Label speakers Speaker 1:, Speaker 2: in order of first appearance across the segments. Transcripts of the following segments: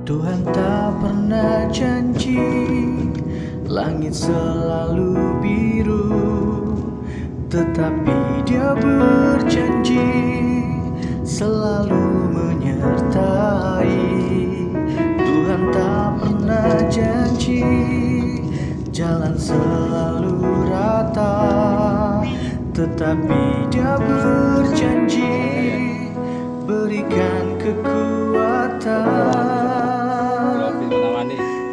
Speaker 1: Tuhan tak pernah janji langit selalu biru, tetapi Dia berjanji selalu menyertai. Tuhan tak pernah janji jalan selalu rata, tetapi Dia berjanji berikan kekuatan.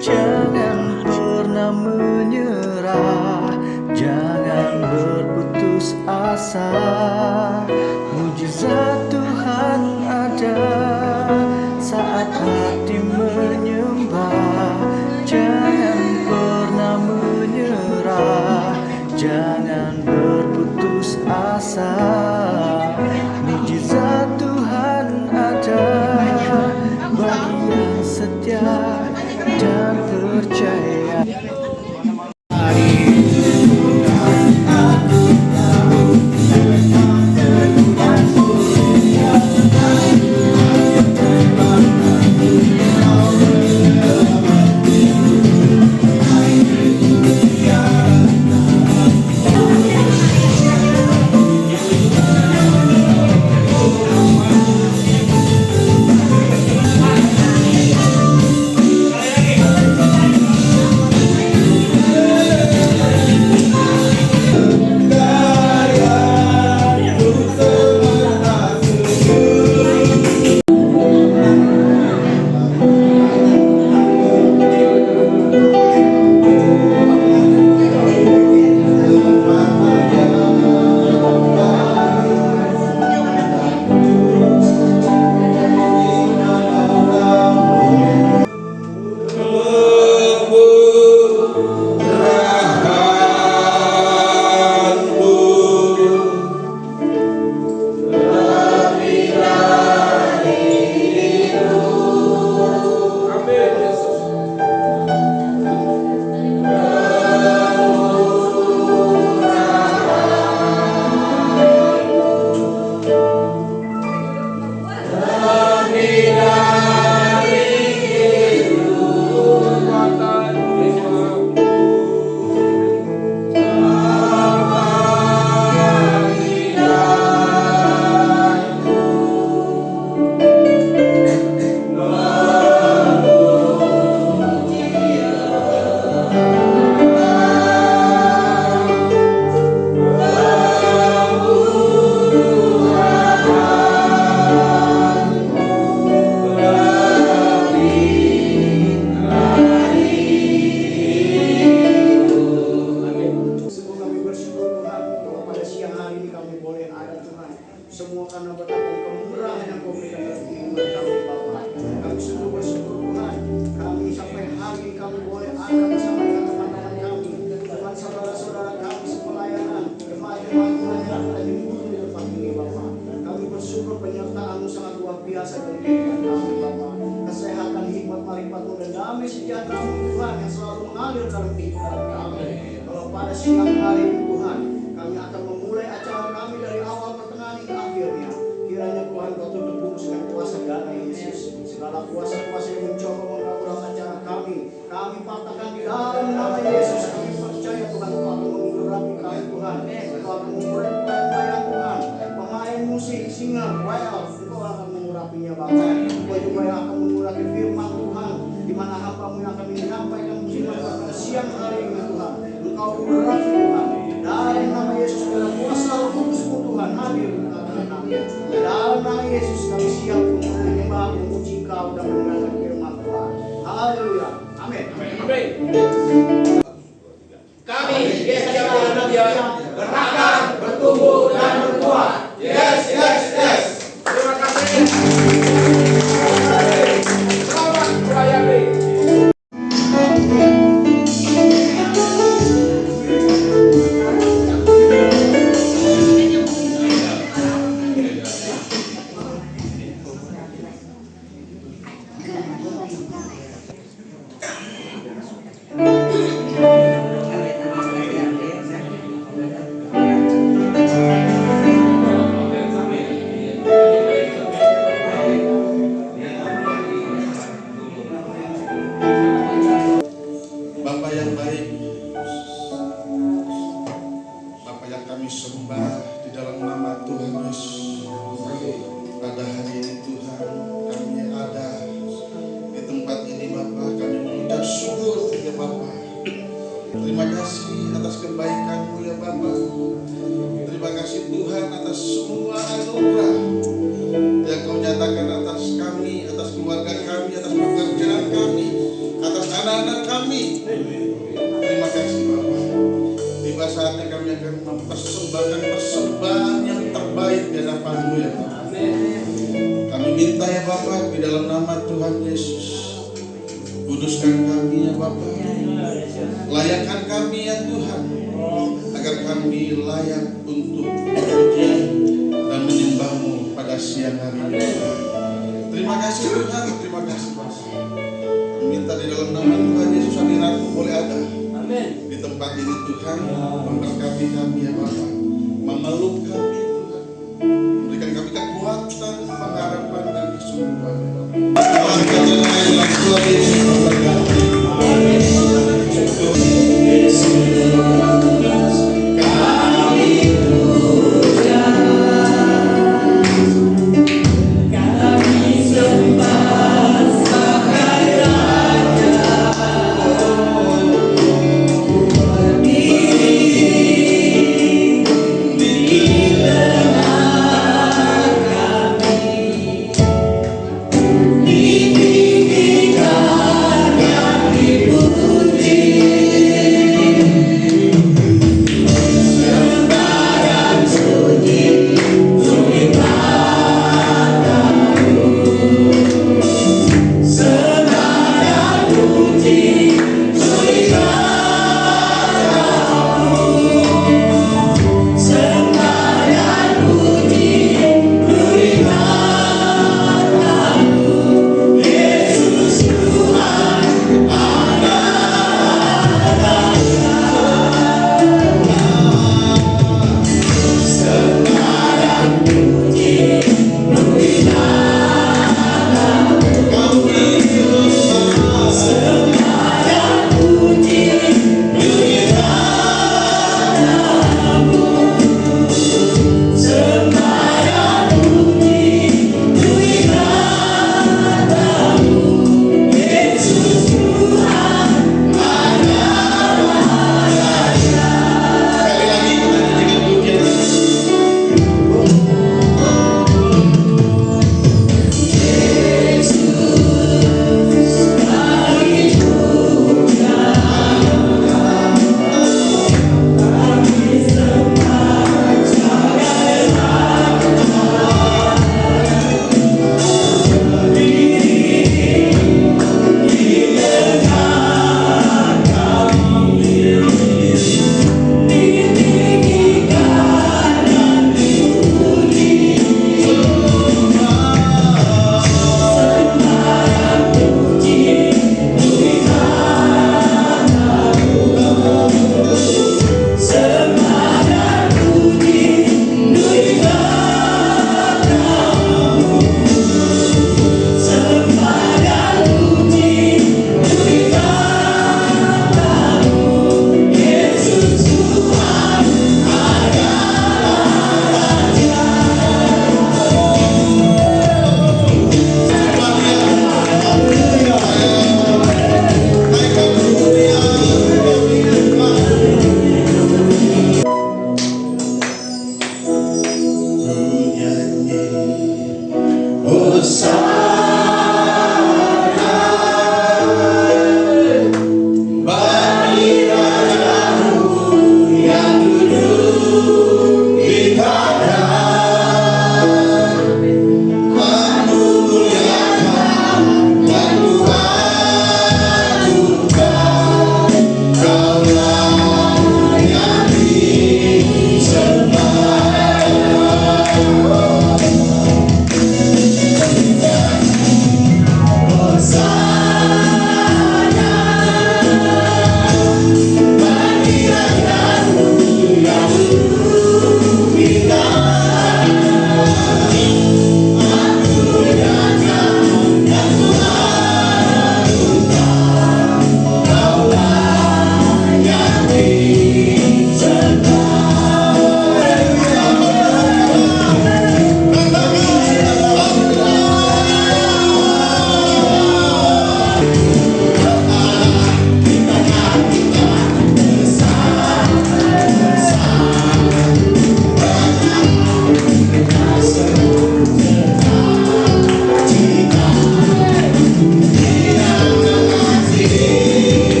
Speaker 1: Jangan pernah menyerah, jangan berputus asa. Mujizat Tuhan ada saat hati menyembah. Jangan pernah menyerah, jangan berputus asa. Mujizat Tuhan ada bagi yang setia dan percaya.
Speaker 2: Semua karena berkat kemurahan yang Kau berikan dalam kehidupan kami Bapa. Kami sungguh bersyukur Tuhan. Kami sampai hari ini kami boleh ada bersama dengan teman-teman kami, Tuhan saudara-saudara kami sepelayanan, jemaat-jemaat Tuhan yang ada di mulut di depan ini Bapa. Kami bersyukur penyertaan-Mu sangat luar biasa dalam kehidupan kami Bapa. Kesehatan, hikmat, marifat-Mu dan damai sejahtera-Mu Tuhan yang selalu mengalir dalam kehidupan kami. Kalau pada siang hari ini Tuhan, kami akan memulai acara kami dari awal pertengahan hingga akhirnya. Kiranya Tuhan Kau tutup bungkus dengan kuasa darah Yesus. Segala kuasa-kuasa yang mencoba mengganggu acara kami patahkan di dalam nama Yesus. Kami percaya Tuhan Kau akan mengurapi kami Tuhan. Kau akan mengurapi pelayan Tuhan, pemain musik, singer, well, Kau akan mengurapinya Bapa. Kau juga yang akan mengurapi firman Tuhan, di mana hamba-Mu yang akan menyampaikan firman pada siang hari ini Tuhan. Engkau urapi Tuhan. Dalam nama Yesus, dalam kuasa Roh Kudus-Mu Tuhan hadir di tengah kami. Dalam nama Yesus kami siap untuk menyembah, memuji Kau dan mendengarkan firman Tuhan. Haleluya. Amin. Amin.
Speaker 3: Kami Gereja Muhammadiyah berakan, bertumbuh dan berkuat. Yes, yes, yes. Terima kasih. Selamat melayani.
Speaker 4: dalam nama Tuhan Yesus. Kuduskan kami ya Bapa. Layakkan kami ya Tuhan, agar kami layak untuk memuji dan menyembah-Mu pada siang hari ini. Terima kasih Tuhan, terima kasih Bapa. Minta di dalam nama Tuhan Yesus hadirat-Mu boleh ada di tempat ini Tuhan. Memberkati kami ya Bapa, memeluk kami Tuhan, memberikan kami kekuatan, pengharapan dan kesungguhan. Tuhan Yesus memberkati.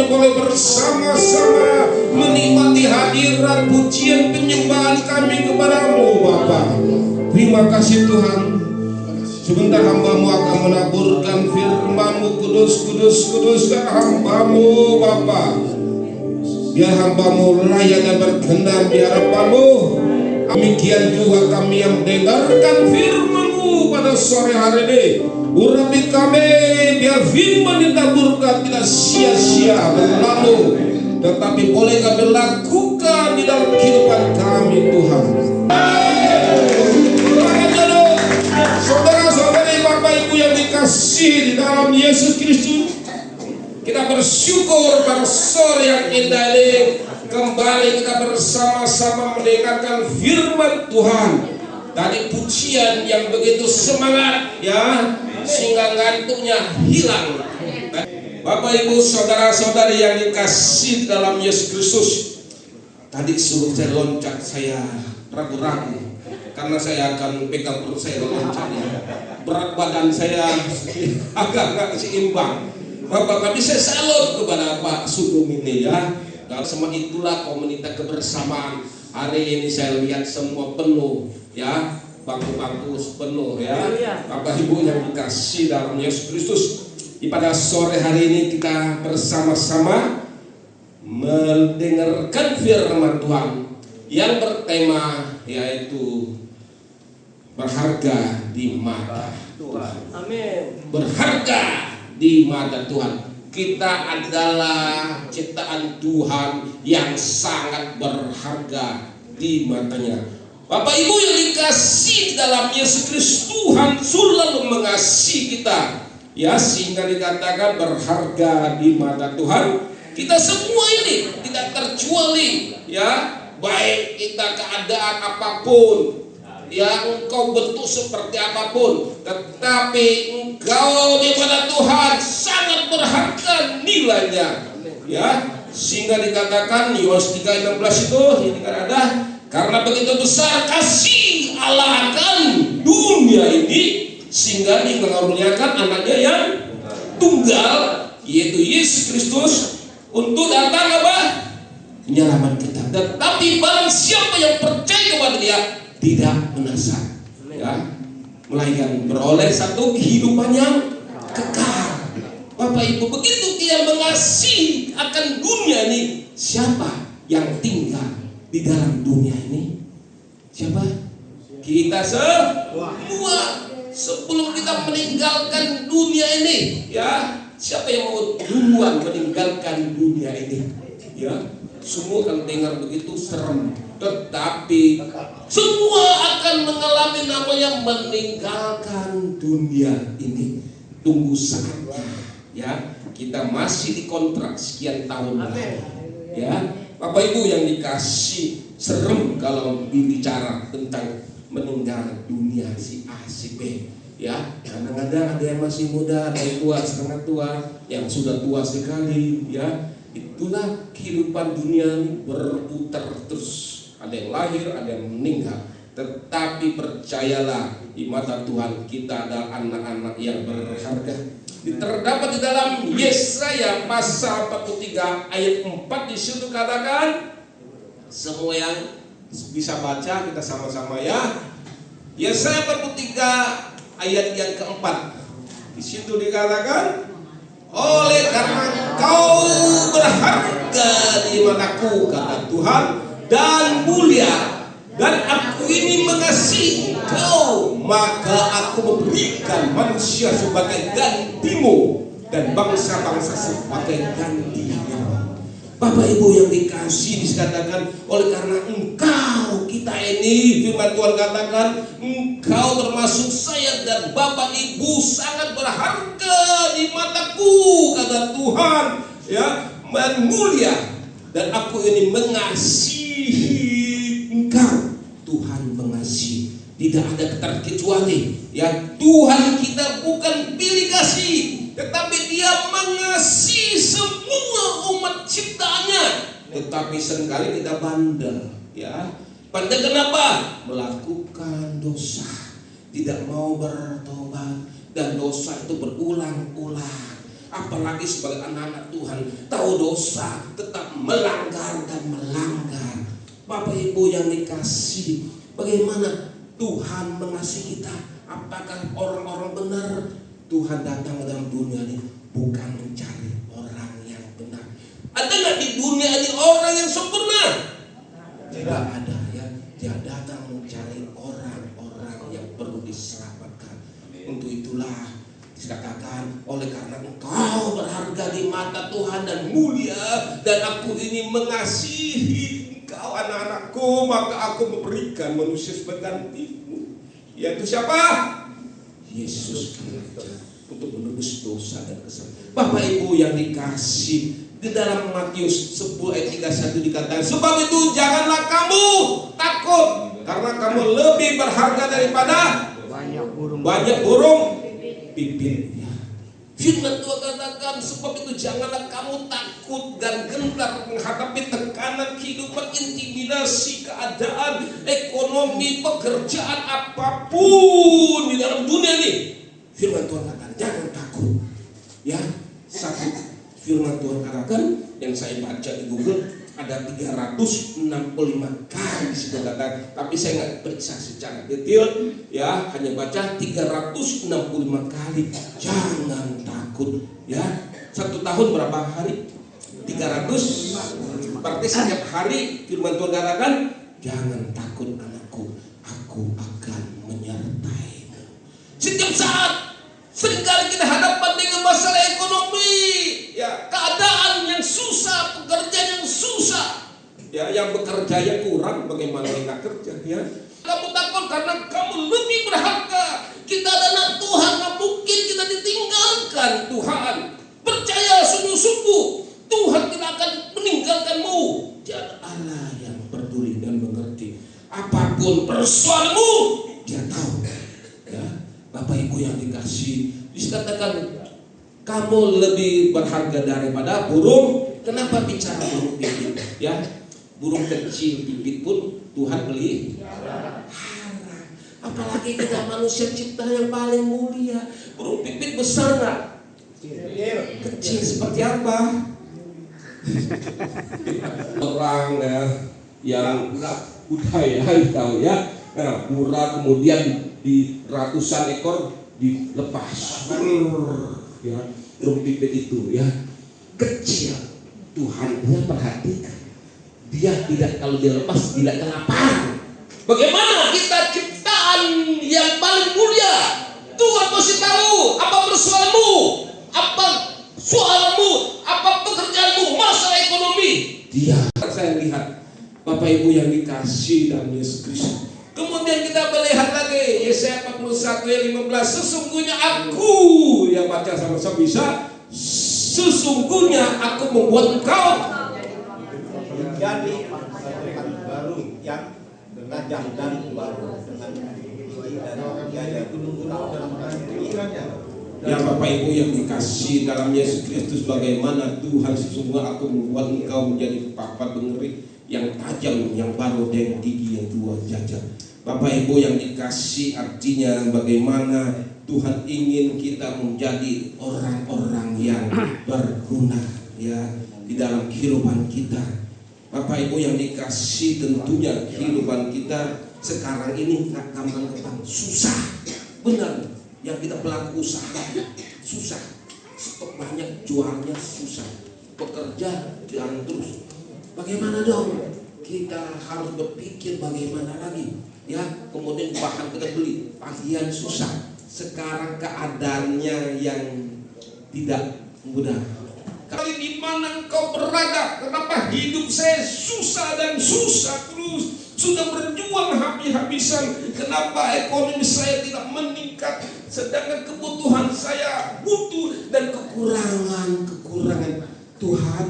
Speaker 3: kami boleh bersama-sama menikmati hadirat pujian penyembahan kami kepadamu Bapa. Terima kasih Tuhan. Sebentar hamba-Mu akan menaburkan firman-Mu, kudus, kudus, kuduskan hamba-Mu Bapa. Biar hamba-Mu layak dan berkenan di hadapan-Mu. Demikian juga kami yang mendengarkan firman-Mu pada sore hari ini. Urapi kami biar firman ditaburkan tidak sia-sia berlalu, tetapi boleh kami lakukan di dalam kehidupan kami Tuhan. Saudara-saudari Bapak Ibu yang dikasihi di dalam Yesus Kristus, kita bersyukur pada sore yang indah ini kembali kita bersama-sama mendengarkan firman Tuhan. Tadi pujian yang begitu semangat ya, sehingga ngantuknya hilang. Bapak Ibu saudara-saudari yang dikasihi dalam Yesus Kristus, tadi suruh saya loncat, saya ragu-ragu karena saya akan pegang perut saya loncatnya. Berat badan saya agak seimbang. Bapak, tapi saya salut kepada Pak Sugeng ini ya. Dan semua itulah komunitas kebersamaan. Hari ini saya lihat semua penuh ya, bangku-bangku penuh ya. Bapak Ibu yang dikasihi dalam Yesus Kristus, pada sore hari ini kita bersama-sama mendengarkan firman Tuhan yang bertema yaitu berharga di mata Tuhan. Amin. Berharga di mata Tuhan. Kita adalah ciptaan Tuhan yang sangat berharga di matanya. Bapak Ibu yang dikasihi dalam Yesus Kristus, Tuhan selalu mengasihi kita ya, sehingga dikatakan berharga di mata Tuhan. Kita semua ini tidak terkecuali ya, baik kita keadaan apapun ya, engkau bentuk seperti apapun, tetapi engkau di mana Tuhan sangat berharga nilainya ya, sehingga dikatakan Yohanes 3:16 itu ini kan ada, karena begitu besar kasih Allah akan dunia ini sehingga Dia mengaruniakan anaknya yang tunggal yaitu Yesus Kristus untuk datang apa? Menyelamatkan kita. Tetapi barang siapa yang percaya kepada Dia tidak binasa ya, melainkan beroleh satu kehidupan yang kekal. Bapak Ibu, begitu Dia mengasihi akan dunia ini, siapa yang tinggal di dalam dunia ini? Siapa? Kita semua. Sebelum kita meninggalkan dunia ini ya, siapa yang mau duluan meninggalkan dunia ini ya? Semua akan dengar begitu serem, tetapi semua akan mengalami namanya meninggalkan dunia ini. Tunggu saatnya ya, kita masih dikontrak sekian tahun lagi ya. Bapak Ibu yang dikasih, serem kalau bicara tentang meninggal dunia si A si B ya. Kadang-kadang ada yang masih muda, ada yang tua, setengah tua, yang sudah tua sekali ya. Itulah kehidupan dunia ini berputar terus. Ada yang lahir, ada yang meninggal. Tetapi percayalah, di mata Tuhan kita adalah anak-anak yang berharga. Terdapat di dalam Yesaya pasal 43 ayat 4, di situ katakan, semua yang bisa baca kita sama-sama ya. Yesaya 43 ayat yang keempat, di situ dikatakan, oleh karena kau berharga di mataku, kata Tuhan, dan mulia, dan aku ini mengasihi kau, maka aku memberikan manusia sebagai gantimu dan bangsa-bangsa sebagai gantinya. Bapak Ibu yang dikasihi, dikatakan oleh karena engkau, kita ini firman Tuhan katakan, engkau termasuk saya dan Bapak Ibu sangat berharga di mataku, kata Tuhan ya, dan mulia, dan aku ini mengasihi engkau. Tuhan mengasihi, tidak ada terkecuali ya. Tuhan kita bukan pilih kasih, tetapi Dia mengasihi semua umat ciptaannya. Tetapi seringkali kita bandel ya. Bandel kenapa? Melakukan dosa, tidak mau bertobat, dan dosa itu berulang-ulang. Apalagi sebagai anak-anak Tuhan, tahu dosa, tetap melanggar dan melanggar. Bapak Ibu yang dikasihi, bagaimana Tuhan mengasihi kita? Apakah orang-orang benar? Tuhan datang ke dalam dunia ini bukan mencari orang yang benar. Ada nggak di dunia ini orang yang sempurna? Tidak ada ya. Dia datang mencari orang-orang yang perlu diselamatkan. Untuk itulah dikatakan, oleh karena engkau berharga di mata Tuhan dan mulia, dan aku ini mengasihi engkau anak-anakku, maka aku memberikan manusia sebagai gantimu, yaitu siapa? Yesus Kristus, untuk menebus dosa dan kesalahan. Bapak Ibu yang dikasih, di dalam Matius 10 ayat 31 dikatakan, sebab itu janganlah kamu takut, karena kamu lebih berharga daripada banyak burung pipit. Firman Tuhan katakan, sebab itu janganlah kamu takut dan gentar menghadapi tekanan kehidupan, intimidasi, keadaan, ekonomi, pekerjaan, apapun di dalam dunia ini. Firman Tuhan katakan, jangan takut. Ya, satu firman Tuhan katakan yang saya baca di Google ada 365 kali disebutkan, tapi saya nggak periksa secara detail, ya, hanya baca 365 kali. Jangan takut, ya. 1 tahun berapa hari? 300. Berarti setiap hari firman Tuhan katakan, jangan takut anakku, aku akan menyertaimu. Setiap saat, seringkali kita hadapan dengan masalah ekonomi, ya, keadaan yang susah, pekerjaan yang susah, ya, yang bekerjanya kurang, bagaimana kita kerja, ya. Kamu takut karena kamu lebih berharga. Kita adalah Tuhan, gak mungkin kita ditinggalkan Tuhan. Percaya sungguh-sungguh, Tuhan tidak akan meninggalkanmu. Dia Allah yang peduli dan mengerti. Apapun persoalanmu, Dia tahu. Ya, Bapak Ibu yang dikasih, dikatakan kamu lebih berharga daripada burung. Kenapa bicara burung pipit? Ya, burung kecil pipit pun Tuhan pelihara. Apalagi kita manusia ciptaan yang paling mulia. Burung pipit besar nggak? Kecil seperti apa? Orang ya, yang budaya tahu ya. Nah, murah kemudian di ratusan ekor dilepas. Ya, burung pipit itu ya kecil. Tuhan dia perhatikan. Dia tidak, kalau dia lepas tidak kelaparan. Bagaimana kita ciptaan yang paling mulia? Tuhan pasti tahu apa persoalanmu, apa soalmu, apa pekerjaanmu, masalah ekonomi. Dia, saya lihat Bapak Ibu yang dikasih dalam Yesus Kristus. Kemudian kita melihat lagi Yesaya 41 ayat 15. Sesungguhnya aku, yang baca sama-sama bisa. Sesungguhnya aku membuat engkau
Speaker 2: menjadi masyarakat baru yang gajah dan baru dengan gigi dan gajah gunung dan pikirannya.
Speaker 3: Ya Bapak Ibu yang dikasih dalam Yesus Kristus, bagaimana Tuhan sesungguhnya aku membuat engkau menjadi papat bengeri yang tajam, yang baru dengan gigi yang dua jajah. Bapak Ibu yang dikasih, artinya bagaimana Tuhan ingin kita menjadi orang-orang yang berguna ya di dalam kehidupan kita. Bapak Ibu yang dikasih, tentunya kehidupan kita sekarang ini gampang-gampang susah, benar. Yang kita pelaku usaha susah, stok banyak jualnya susah, pekerja jalan terus. Bagaimana dong? Kita harus berpikir bagaimana lagi, ya. Kemudian bahan kita beli, pakaian susah. Sekarang keadaannya yang tidak mudah. Kali di mana engkau berada? Kenapa hidup saya susah dan susah terus? Sudah berjuang habis-habisan. Kenapa ekonomi saya tidak meningkat? Sedangkan kebutuhan saya butuh dan kekurangan. Tuhan,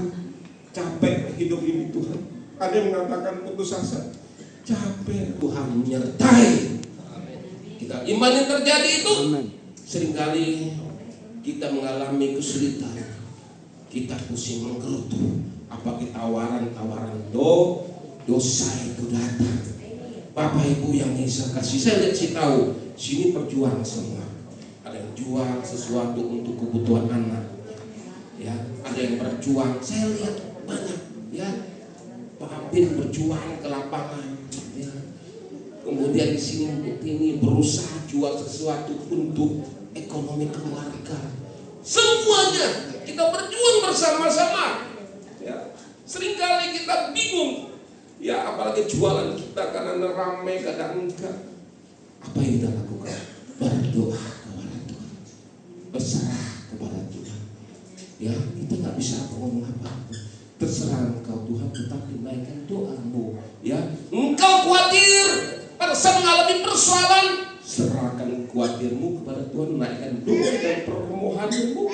Speaker 3: capek hidup ini Tuhan. Ada yang mengatakan putus asa. Capek. Tuhan menyertai. Kita iman yang terjadi itu seringkali kita mengalami kesulitan. Kita pusing menggerutu. Apalagi tawaran-tawaran dosa itu datang. Bapak Ibu yang bisa kasih, saya lihat sih tahu sini perjuangan semua. Ada yang jual sesuatu untuk kebutuhan anak, Ya, ada yang berjuang. Saya lihat banyak, ya. Pak Apin berjuang ke lapangan, ya. Kemudian di sini berusaha jual sesuatu untuk ekonomi keluarga. Semuanya kita berjuang bersama-sama. Ya, seringkali kita bingung. Ya, apalagi jualan kita kadang ramai, kadang enggak. Apa yang kita lakukan? Berdoa kepada Tuhan, berserah kepada Tuhan. Ya, kita nggak bisa ngomong apa-apa. Terserah Engkau Tuhan, tetapi naikkan doamu. Ya, Engkau khawatir pada saat mengalami persoalan, serahkan khawatirmu kepada Tuhan, naikkan doa dan permohonanmu.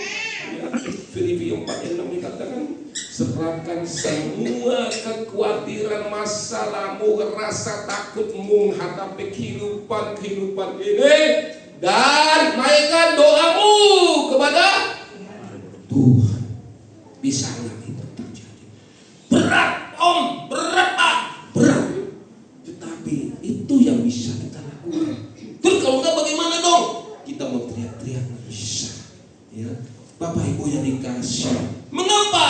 Speaker 3: Ya, Filipi 4:6 dikatakan, serahkan semua kekhawatiran masalahmu, rasa takutmu menghadapi kehidupan ini, dan naikkan doamu kepada Tuhan. Bisa nggak itu terjadi? Berat om, berat pak, berat. Tetapi itu yang bisa kita lakukan. Terus kalau nggak bagaimana dong? Kita mau teriak-teriak nggak bisa. Ya, Bapak Ibu yang dikasih. Mengapa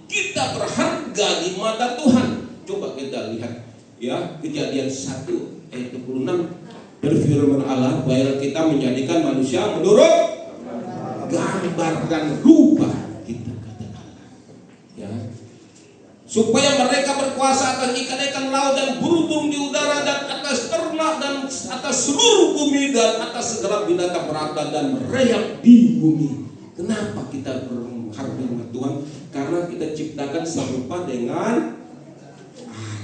Speaker 3: kita berharga di mata Tuhan? Coba kita lihat, ya, Kejadian 1 ayat 26. Berfirman Allah, baiklah kita menjadikan manusia menurut gambar dan rupa kita, kata Allah. Ya, supaya mereka berkuasa atas ikan-ikan laut dan burung-burung di udara dan atas ternak dan atas seluruh bumi dan atas segala binatang merata dan merayap di bumi. Kenapa kita berharga dengan Tuhan? Karena kita ciptakan serupa dengan Allah.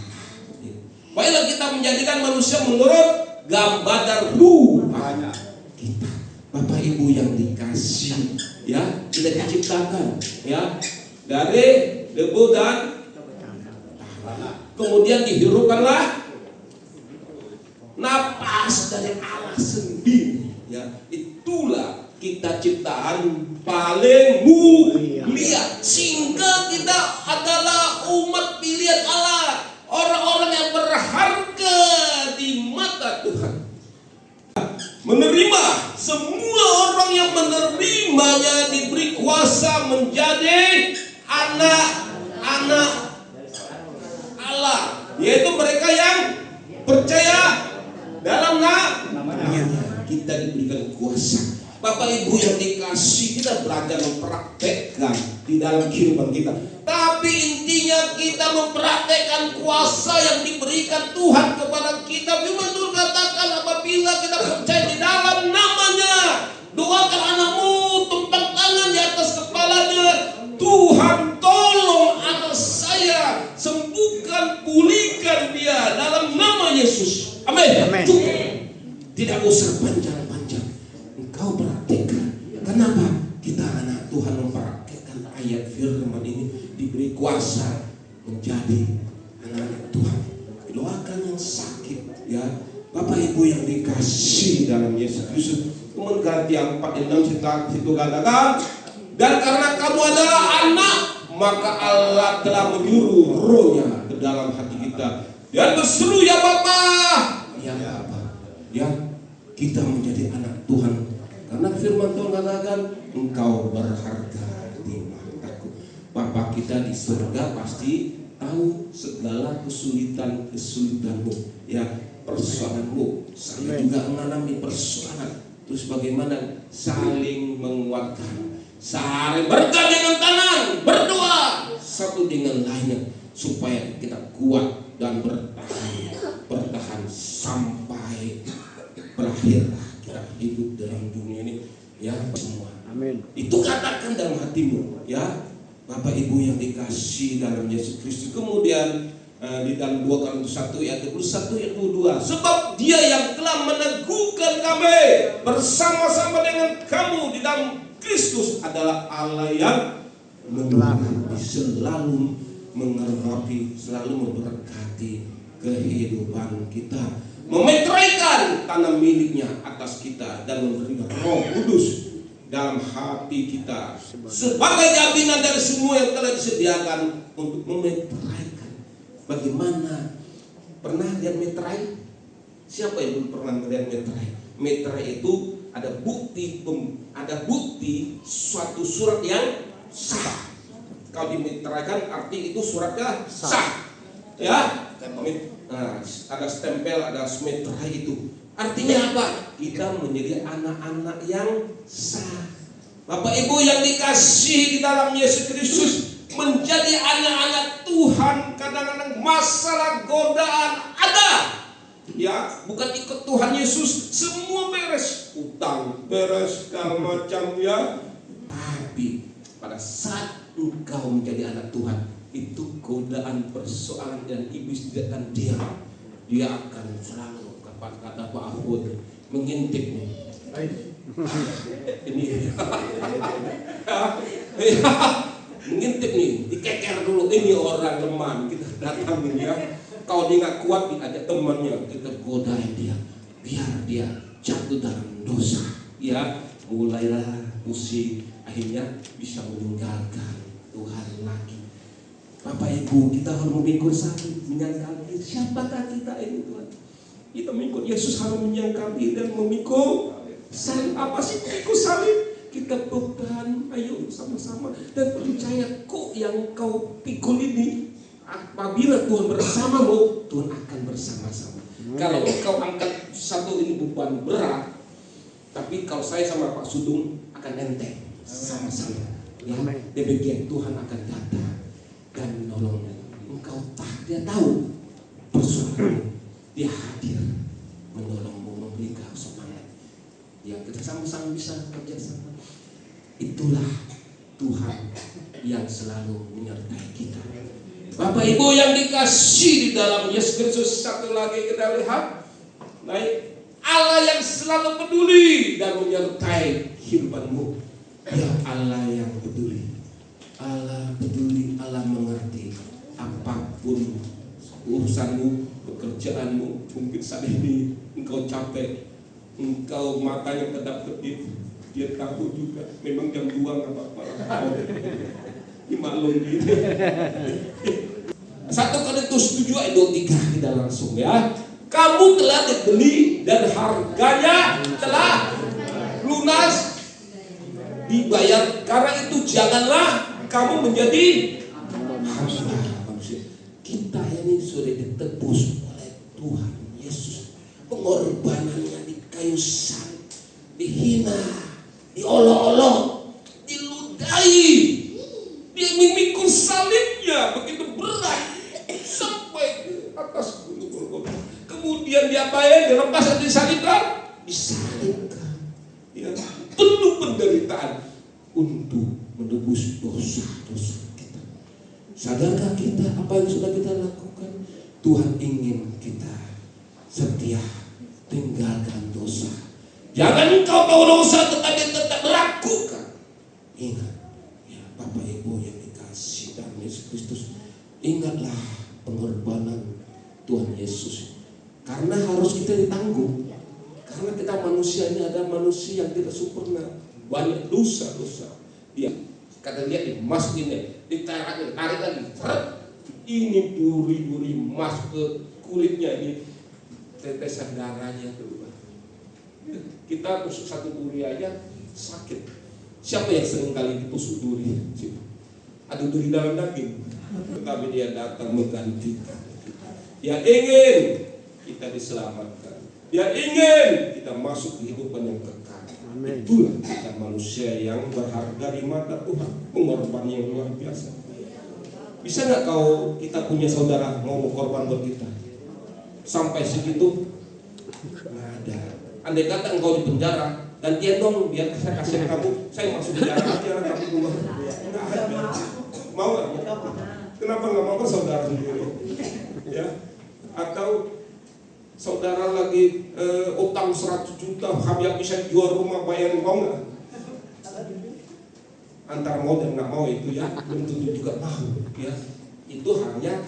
Speaker 3: Baiklah kita menjadikan manusia menurut gambar dan rupa kita. Bapak Ibu yang dikasih, ya, kita diciptakan, ya, dari debu dan kemudian dihirupkanlah napas dari Allah sendiri. Ya, itulah kita ciptaan paling mulia, sehingga kita adalah umat pilihan Allah, orang-orang yang berharga di mata Tuhan. Menerima, semua orang yang menerimanya diberi kuasa menjadi anak-anak Allah, yaitu mereka yang percaya dalam namanya. Kita diberikan kuasa. Bapak Ibu yang dikasih, kita belajar mempraktekkan di dalam kehidupan kita. Tapi intinya kita mempraktekkan kuasa yang diberikan Tuhan kepada kita. Firman Tuhan katakan, apabila kita percaya di dalam namanya, doakan anakmu, tumpang tangan di atas kepalanya. Tuhan tolong anak saya, sembuhkan, pulihkan dia dalam nama Yesus. Amin. Tidak usah panjang-panjang. Engkau praktekkan. Kenapa? Kita anak Tuhan mempraktekkan ayat firman ini, diberi kuasa menjadi anak Tuhan. Doakan yang sakit, ya. Bapak Ibu yang dikasih dalam Yesus Kristus. Mengganti 4:6 situ katakan, dan karena kamu adalah anak, maka Allah telah menyuruh rohnya ke dalam hati kita dan berseru, ya Bapa, ya Bapa. Ya, kita menjadi anak Tuhan karena firman Tuhan katakan, engkau berharga di mataku. Bapa kita di surga pasti tahu segala kesulitanmu, ya, persoalanmu. Saya juga mengalami persoalan. Terus bagaimana saling menguatkan, saling bergandengan tangan, berdoa satu dengan lainnya supaya kita kuat dan bertahan sampai berakhirlah kita hidup dalam dunia ini, ya, semua. Amin. Itu katakan dalam hatimu, ya, Bapak Ibu yang dikasih dalam Yesus Kristus. Kemudian di dalam 2 Korintus 1 ayat 21 ayat 22, sebab Dia yang telah meneguhkan kami bersama-sama dengan kamu di dalam Kristus adalah Allah yang selalu mengurapi, selalu memberkati kehidupan kita, memeteraikan tanah miliknya atas kita dan memberikan Roh Kudus dalam hati kita sebagai jaminan dari semua yang telah disediakan untuk memeteraikan. Bagaimana? Pernah lihat meterai? Siapa yang belum pernah melihat meterai? Meterai itu ada bukti suatu surat yang sah. Kalau dimeteraikan arti itu suratnya sah. Ya. Nah, ada stempel, ada meterai itu. Artinya apa? Kita menjadi anak-anak yang sah. Bapak Ibu yang dikasihi di dalam Yesus Kristus, menjadi anak-anak Tuhan, kadang-kadang masalah godaan ada. Ya, bukan ikut Tuhan Yesus semua beres, utang beres segala macam ya. Tapi pada saat engkau menjadi anak Tuhan, itu godaan persoalan dan iblis tidak akan diam. Dia akan selalu kata Pak Ahmad mengintip nih. Ini mengintip nih, dikeker dulu. Ini orang lemah, kita datangin ya. Kalau dia nggak kuat, diajak temannya, kita godain dia, biar dia jatuh dalam dosa. Ya, mulailah pusing, akhirnya bisa meninggalkan Tuhan lagi. Bapak Ibu, kita harus memikul salib, menyangkal diri. Siapakah kita ini Tuhan? Kita mengikut Yesus harus menyangkal diri dan memikul salib. Apa sih memikul salib? Kita beban, ayo sama-sama dan percaya kok yang kau pikul ini, apabila Tuhan bersamamu, Tuhan akan bersama-sama. Kalau kau angkat satu ini beban berat, tapi kalau saya sama Pak Sudung akan enteng sama-sama. Ya, demikian Tuhan akan datang dan menolong engkau. Dia tahu persoalanmu, dia hadir menolongmu, memberi kau semangat. Ya, kita sama-sama bisa kerjasama. Itulah Tuhan yang selalu menyertai kita. Bapak Ibu yang dikasih di dalam Yesus Kristus, satu lagi kita lihat, baik, Allah yang selalu peduli dan menyertai kehidupanmu. Ya, Allah yang peduli. Allah peduli, Allah mengerti apapun urusanmu, pekerjaanmu. Mungkin saat ini engkau capek, engkau matanya kedap-kedip, dia tahu juga. Memang jam 2 nggak apa-apa. Dimaklum gitu. 1 Korintus 7 ayat 23 kita langsung ya. Kamu telah dibeli dan harganya telah lunas dibayar. Karena itu janganlah kamu menjadi hamba manusia. Kita ini sudah ditebus oleh Tuhan Yesus. Pengorbanannya di kayu salib, dihina, diolok-olok, diludahi, dia memikul salibnya begitu berat sampai ke atas gunung Golgota. Kemudian dia bayar, dilepas dan disalibkan, ya, penuh penderitaan untuk menebus dosa-dosa kita. Sadarkah kita apa yang sudah kita lakukan? Tuhan ingin kita setia tinggalkan dosa. Jangan engkau tahu dosa tetapi tetap melakukan. Ingat, ya Bapak Ibu yang dikasih dalam Yesus Kristus, ingatlah pengorbanan Tuhan Yesus. Karena harus kita ditanggung. Karena kita manusia ini ada manusia yang tidak sempurna, banyak dosa-dosa. Dia kata lihat emas ini ditarik lagi, ini duri-duri emas ke kulitnya ini, tetesan darahnya keluar. Kita tusuk satu duri aja sakit. Siapa yang sering kali ditusuk duri? Ada duri dalam daging, tetapi dia datang menggantikan kita. Dia ingin kita diselamatkan. Dia ingin kita masuk kehidupan yang kekal.
Speaker 1: Amin.
Speaker 3: Itulah kita manusia yang berharga di mata Tuhan, pengorbanan yang luar biasa. Bisa nggak kau kita punya saudara mau berkorban buat kita sampai segitu? Nggak ada. Andai kata engkau di penjara dan dia dong biar saya kasih kamu, saya masuk penjara aja kamu keluar. Nggak ada. Mau nggak? Kenapa nggak mau ke saudara sendiri? Ya, atau saudara lagi utang 100 juta, habis bisa jual rumah bayarin, mau nggak? Antara mau dan nggak mau itu ya, belum tentu juga mau ya. Itu hanya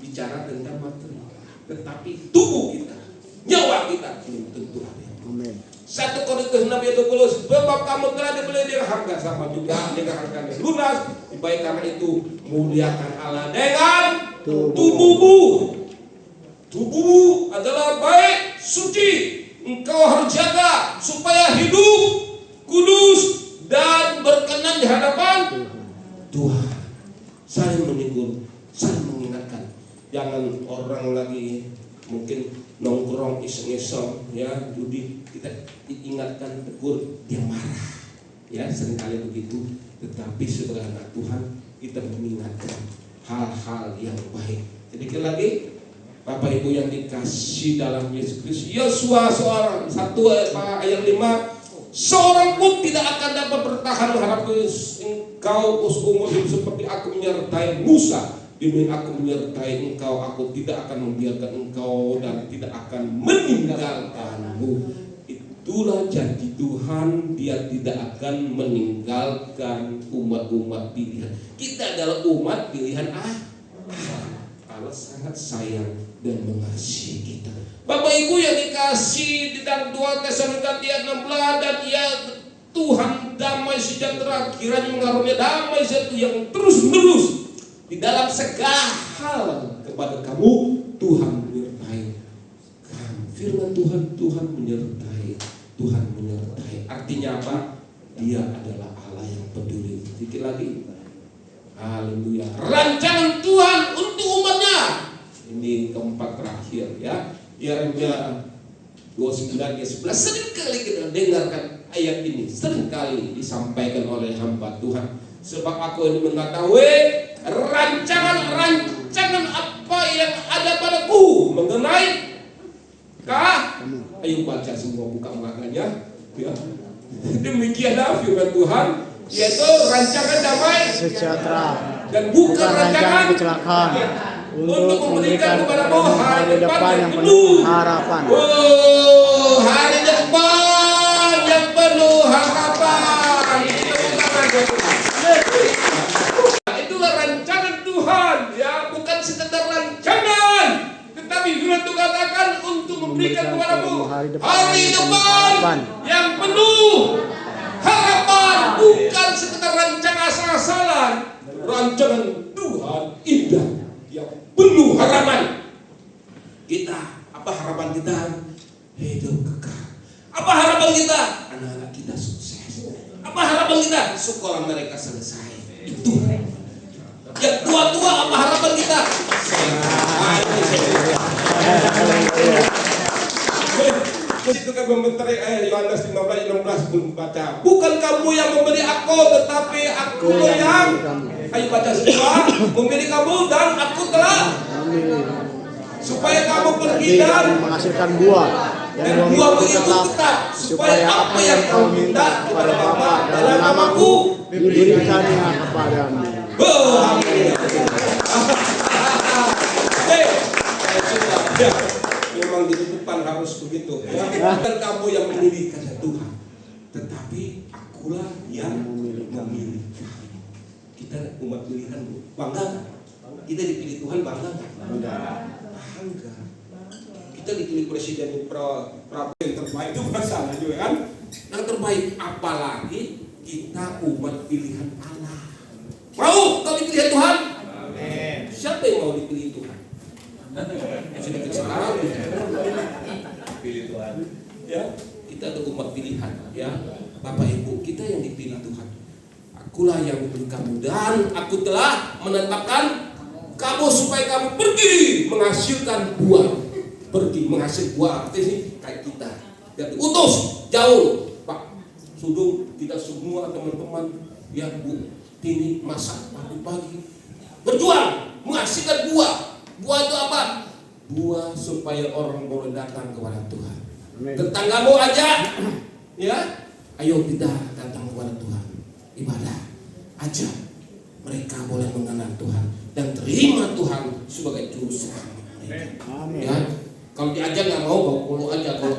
Speaker 3: bicara tentang materi, tetapi tubuh kita, nyawa kita belum tentu ada.
Speaker 1: Amin.
Speaker 3: 1 Korintus 6 ayat 20, sebab kamu telah dibeli dengan harga, sama juga dengan harga yang lunas. Baik karena itu muliakan Allah dengan tubuhmu. Tubuhmu adalah baik, suci. Engkau harus jaga supaya hidup kudus dan berkenan di hadapan Tuhan. Saling menegur, saling mengingatkan. Jangan orang lagi mungkin nongkrong iseng-iseng ya judi, kita ingatkan, tegur, dia marah. Ya seringkali begitu. Tetapi sebagai anak Tuhan kita mengingatkan hal-hal yang baik. Sedikit lagi, Bapak Ibu yang dikasih dalam Yesus Kristus, Yosua 1 ayat 5, seorang pun tidak akan dapat bertahan menghadap engkau seumur hidup seperti aku menyertai Musa. Demi aku menyertai engkau, aku tidak akan membiarkan engkau dan tidak akan meninggalkanmu. Itulah janji Tuhan, Dia tidak akan meninggalkan umat-umat pilihan. Kita adalah umat pilihan Allah sangat sayang dan mengasihi kita. Bapak Ibu yang dikasih di dalam 2 Tesalonika 6, dan ya Tuhan damai sejahtera kiranya mengaruniai damai sejahtera yang terus menerus di dalam segala hal kepada kamu. Tuhan menyertai kamu. Firman Tuhan, Tuhan menyertai, Tuhan menyertai. Artinya apa? Dia adalah Allah yang peduli. Sedikit lagi. Haleluya. Rancangan Tuhan untuk umatnya. Ini keempat terakhir ya. Yeremia 29 ayat 11. Seringkali kita dengarkan ayat ini, seringkali disampaikan oleh hamba Tuhan. Sebab aku ini mengetahui rancangan apa yang ada padaku mengenai ayo baca semua, buka maknanya ya. Demikianlah firman Tuhan, yaitu rancangan damai
Speaker 2: Sejahtera
Speaker 3: dan bukan rancangan
Speaker 2: kecelakaan,
Speaker 3: untuk memberikan kepadamu hari
Speaker 2: depan yang penuh harapan.
Speaker 3: Oh, hari depan yang penuh harapan. Itulah rancangan Tuhan ya, bukan sekedar rancangan, tetapi firman Tuhan katakan untuk memberikan kepadamu hari depan yang penuh harapan, bukan sekedar rancangan asal-asalan. Rancangan Tuhan indah yang penuh harapan. Kita, apa harapan kita? Hidup kekal. Apa harapan kita? Anak-anak kita sukses. Apa harapan kita? Sekolah mereka selesai. Itu. Yang tua-tua, apa harapan kita? Itu kan membentari Yohanes 15:16 belum baca. Bukan kamu yang memberi aku, tetapi aku yang, ayo baca semua, memberi kamu dan aku telah supaya kamu pergi dan
Speaker 2: menghasilkan buah
Speaker 3: dan buahmu itu tetap, supaya apa yang kau minta kepada Bapa dalam namaku
Speaker 2: diberikannya kepadamu.
Speaker 3: Memang di depan harus begitu ya. Bukan kamu yang memilih kata Tuhan, tetapi akulah yang memilih kamu. Kita umat pilihan, bangga kan? Kita dipilih Tuhan, bangga kan? Bangga. Kita dipilih presiden yang terbaik, itu masalah juga kan? Yang terbaik, apalagi kita umat pilihan Allah. Mau kau dipilih Tuhan? Amin. Siapa yang mau dipilih Tuhan? Sedikit salah. Pilih Tuhan. Ya, kita ada umat pilihan. Ya, Bapak Ibu, kita yang dipilih Tuhan. Akulah yang memilih kamu dan aku telah menetapkan kamu supaya kamu pergi menghasilkan buah. Pergi menghasilkan buah. Artinya kayak kita. Dan diutus jauh, Pak. Sudah kita semua teman-teman ya Bu. Ini masak pagi-pagi berjuang menghasilkan buah. Buah itu apa? Buah supaya orang boleh datang kepada Tuhan. Tetanggamu aja ya, ayo kita datang kepada Tuhan, ibadah, ajak mereka boleh mengenal Tuhan dan terima Tuhan sebagai juru selamat mereka. Ya, kalau diajak nggak mau, bawa pulau aja. Kalau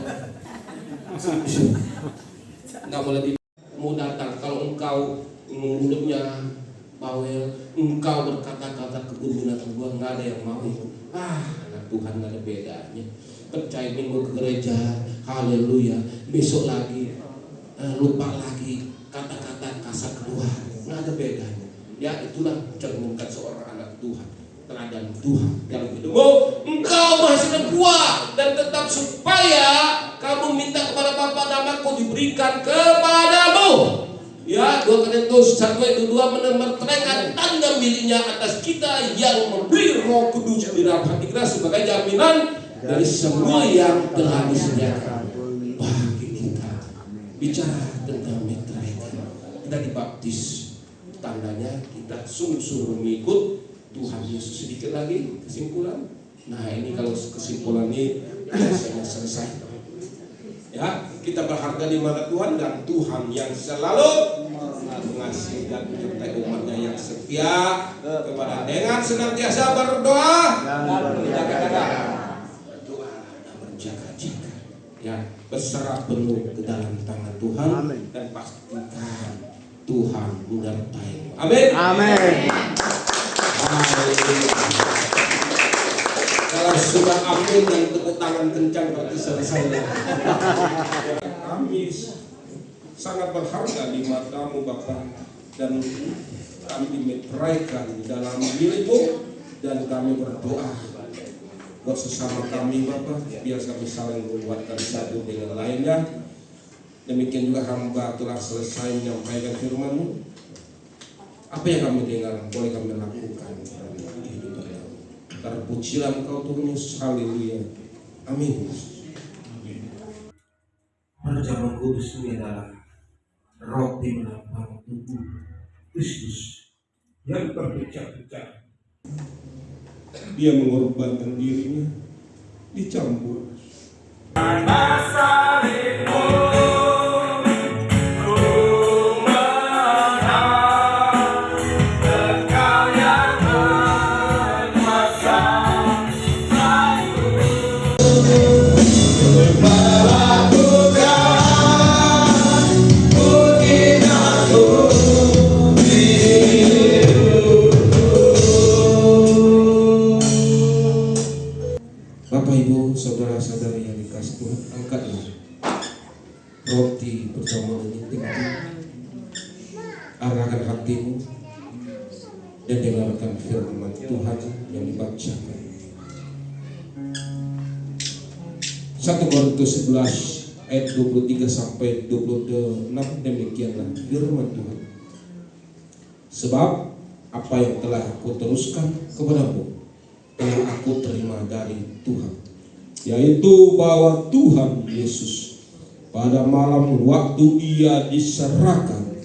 Speaker 3: nggak boleh mau datang, kalau engkau mulutnya bawel, engkau berkata-kata kebun binatang buah, nggak ada yang mau itu. Anak Tuhan nggak ada bedanya. Percaya minggu ke gereja, haleluya. Besok lagi lupa lagi kata-kata kasar keluar, nggak ada bedanya. Ya itulah cerminkan seorang anak Tuhan, teladan Tuhan dalam hidupmu. Engkau menghasilkan buah dan tetap supaya kamu minta kepada Bapa, namaku diberikan kepadamu. Ya, 2 Korintus 1:22 menerangkan tanda miliknya atas kita yang memberi Roh Kudus di dalam hati kita sebagai jaminan dari semua yang telah disediakan bagi kita. Bicara tentang metrika, kita dibaptis, tandanya kita sungguh-sungguh mengikut Tuhan Yesus. Sedikit lagi kesimpulan. Nah, ini kalau kesimpulan ini biasanya selesai. Ya, kita berharga di mata Tuhan dan Tuhan yang selalu mengasihi dan menyertai umatnya yang setia kepada dengan senantiasa berdoa dan berdoa dan berjaga-jaga. Ya, berserah penuh ke dalam tangan Tuhan dan pastikan Tuhan menyertai. Amin.
Speaker 1: Amin.
Speaker 3: Kalau sudah amin dan tepuk tangan kencang berarti selesai. Kami sangat berharga di matamu Bapa, dan kami dimeteraikan di dalam dirimu, dan kami berdoa buat sesama kami Bapa, biar kami saling menguatkan satu dengan lainnya. Demikian juga hamba telah selesai menyampaikan firman-Mu. Apa yang kami dengar boleh kami lakukan. Terpujilah Engkau Tuhan Yesus, haleluya, amin. Perjamuan kudus ini adalah roti melambang tubuh Kristus yang terpecah-pecah. Dia mengorbankan dirinya, dicampur. Bapak Ibu, saudara-saudari yang dikasih Tuhan, angkatlah roti bersama ini tinggi, arahkan hatimu dan dengarkan firman Tuhan yang dibacakan. 1 Korintus 11 ayat 23 sampai 26, demikianlah firman Tuhan. Sebab apa yang telah aku teruskan kepadamu telah aku terima dari Tuhan, yaitu bahwa Tuhan Yesus pada malam waktu Ia diserahkan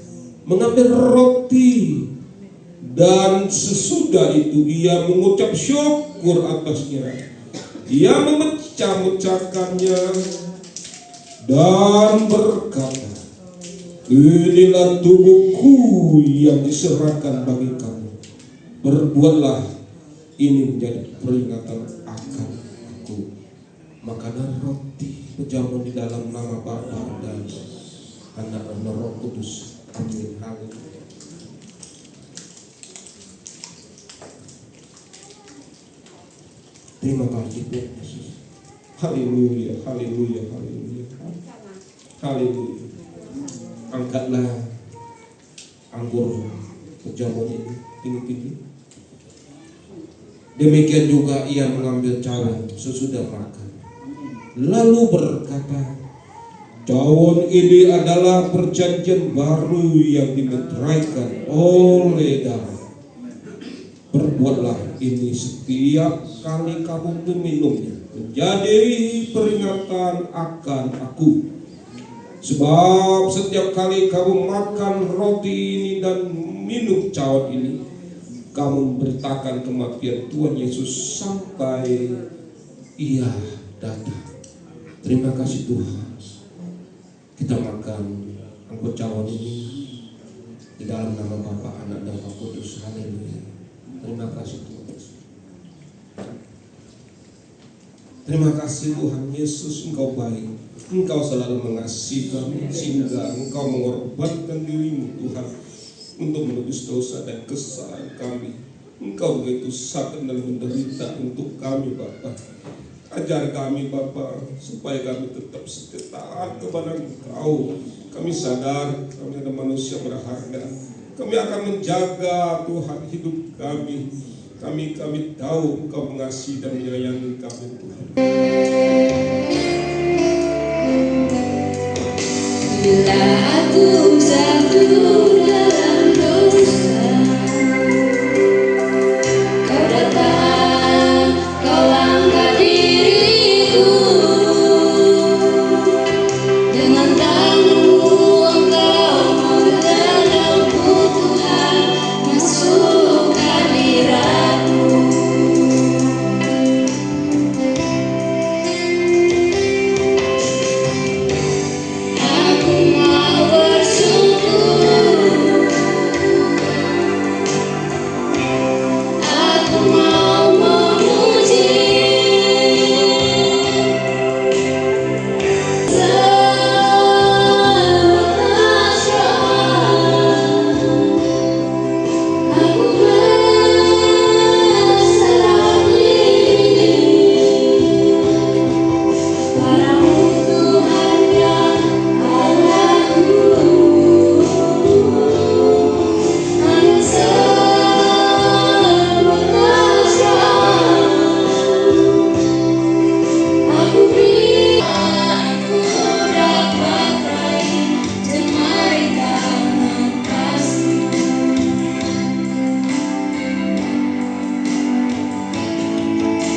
Speaker 3: mengambil roti, dan sesudah itu Ia mengucap syukur atasnya. Ia memecah-mecahkannya dan berkata, inilah tubuhku yang diserahkan bagi kamu. Berbuatlah ini menjadi peringatan akan aku. Makanlah roti berjamuan di dalam nama Bapa dan Anak dan Roh Kudus. Amin. Haleluya. Terima kasih Tuhan Yesus. Haleluya, haleluya, haleluya. Haleluya. Angkatlah anggur berjamuan ini tinggi-tinggi. Demikian juga Ia mengambil cawan sesudah makan, lalu berkata, cawan ini adalah perjanjian baru yang dimeteraikan oleh darah. Berbuatlah ini setiap kali kamu meminumnya menjadi peringatan akan aku. Sebab setiap kali kamu makan roti ini dan minum cawan ini, kamu memberitakan kematian Tuhan Yesus sampai Ia datang. Terima kasih Tuhan. Kita makan anggur cawan ini di dalam nama Bapa, Anak dan Roh Kudus. Haleluya. Terima kasih Tuhan. Terima kasih Tuhan Yesus, Engkau baik. Engkau selalu mengasihi kami, sehingga Engkau mengorbankan dirimu Tuhan untuk menebus dosa dan kesalahan kami. Engkau begitu sakit dan menderita untuk kami Bapa. Ajar kami Bapa, supaya kami tetap setia taat kepada Engkau. Kami sadar kami adalah manusia berharga. Kami akan menjaga Tuhan hidup kami. Kami tahu Engkau mengasihi dan menyayangi kami Tuhan.
Speaker 5: Bila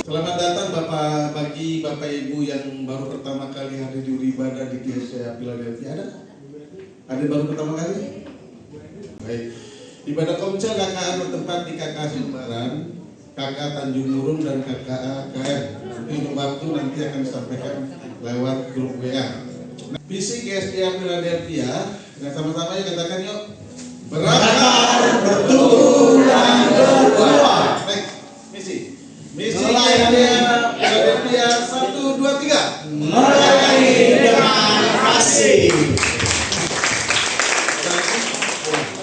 Speaker 4: Selamat datang bagi Bapak Ibu yang baru pertama kali hadir di ibadah di GSA Philadelphia. Ada baru pertama kali? Baik. Ibadah Komsel KKA bertempat di KKA Sumbaran, KKA Tanjung Murung dan KKA KM. Nanti untuk waktu nanti akan disampaikan lewat grup WA. Visi GSA Philadelphia, dan sama-sama yuk katakan yuk. Berakar, bertumbuh dan berbuah. Baik, misi. Misi GSA Philadelphia 1, 2, 3.
Speaker 1: Melayani dengan kasih.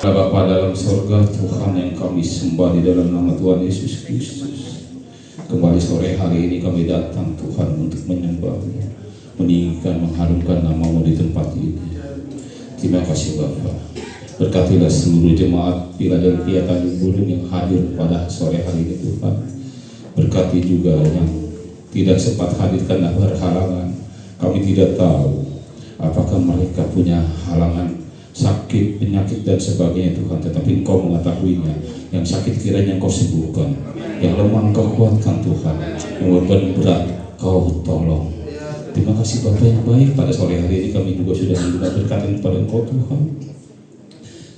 Speaker 3: Bapa dalam surga, Tuhan yang kami sembah di dalam nama Tuhan Yesus Kristus. Kembali sore hari ini kami datang Tuhan untuk menyembah-Mu, meninggikan, mengharumkan nama-Mu di tempat ini. Terima kasih Bapa. Berkatilah seluruh jemaat Philadelphia Tanjung Murung yang hadir pada sore hari ini Tuhan. Berkati juga yang tidak sempat hadir karena berhalangan. Kami tidak tahu apakah mereka punya halangan sakit, penyakit dan sebagainya Tuhan, tetapi Engkau mengetahuinya. Yang sakit kiranya Engkau sembuhkan, yang lemah Engkau kuatkan Tuhan, yang beban berat Kau tolong. Terima kasih Bapa yang baik. Pada sore hari ini kami juga sudah mendengar berkatan kepada Engkau Tuhan.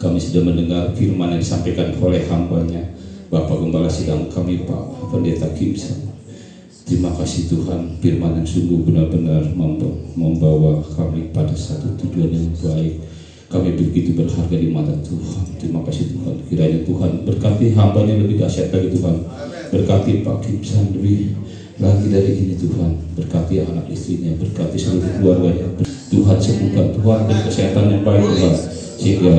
Speaker 3: Kami sudah mendengar firman yang disampaikan oleh hamba-Nya Bapak Gembala Sidang kami Pak Pendeta Kimsan. Terima kasih Tuhan, firman yang sungguh benar-benar membawa kami pada satu tujuan yang baik. Kami begitu berharga di mata Tuhan. Terima kasih Tuhan. Kiranya Tuhan berkati hamba-Nya lebih dahsyat lagi Tuhan. Berkati Pak Kimsan lebih lagi dari ini Tuhan. Berkati anak istrinya, berkati seluruh keluarganya. Tuhan sembuhkan, Tuhan beri kesehatan yang baik Tuhan. Sehingga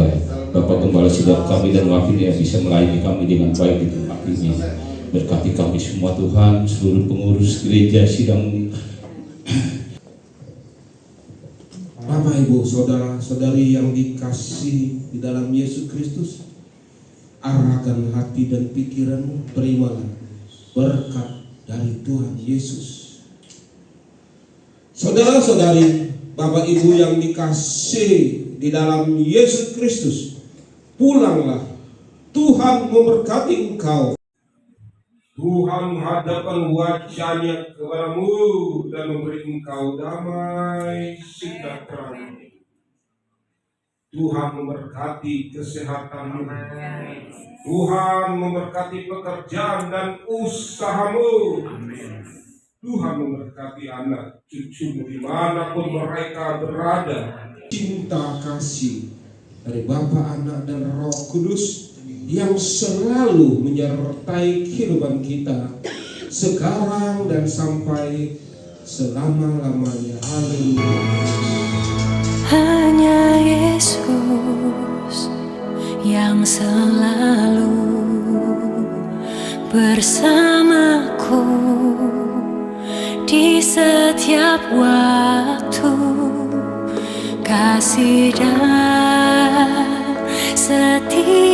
Speaker 3: Bapak Gembala Sidang kami dan wakilnya bisa melayani kami dengan baik di tempat ini. Berkati kami semua Tuhan, seluruh pengurus gereja sidang.
Speaker 5: Bapak, Ibu, saudara-saudari yang dikasihi di dalam Yesus Kristus, arahkan hati dan pikiranmu, terimalah berkat dari Tuhan Yesus. Saudara-saudari, Bapak Ibu yang dikasihi di dalam Yesus Kristus, pulanglah. Tuhan memberkati engkau. Tuhan menghadapkan wajahnya kepadamu dan memberi engkau damai sejahtera. Tuhan memberkati kesehatanmu. Tuhan memberkati pekerjaan dan usahamu. Tuhan memberkati anak cucumu dimanapun mereka berada. Cinta kasih dari Bapa, Anak, dan Roh Kudus yang selalu menyertai kehidupan kita sekarang dan sampai selama-lamanya. Haleluya.
Speaker 6: Hanya Yesus yang selalu bersamaku di setiap waktu. Kasih dan setia